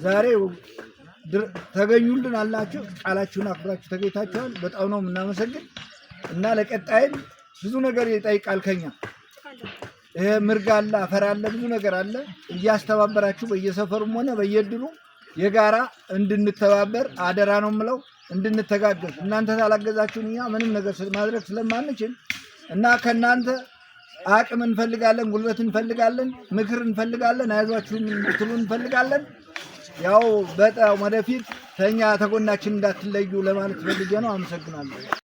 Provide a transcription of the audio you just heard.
ዛሬ ተገኙልን አላችሁ፣ ቃላችሁን አክብራችሁ ተገኝታችኋል። በጣም ነው የምናመሰግን እና ለቀጣይም ብዙ ነገር ይጠይቃል ከኛ። ይሄ ምርግ አለ፣ አፈር አለ፣ ብዙ ነገር አለ። እያስተባበራችሁ በየሰፈሩም ሆነ በየድሩ የጋራ እንድንተባበር አደራ ነው የምለው፣ እንድንተጋገዝ። እናንተ ታላገዛችሁን እኛ ምንም ነገር ማድረግ ስለማንችል እና ከእናንተ አቅም እንፈልጋለን፣ ጉልበት እንፈልጋለን፣ ምክር እንፈልጋለን፣ አይዟችሁን እንድትሉ እንፈልጋለን። ያው በጣም ወደፊት ከኛ ተጎናችን እንዳትለዩ ለማለት ፈልጌ ነው። አመሰግናለሁ።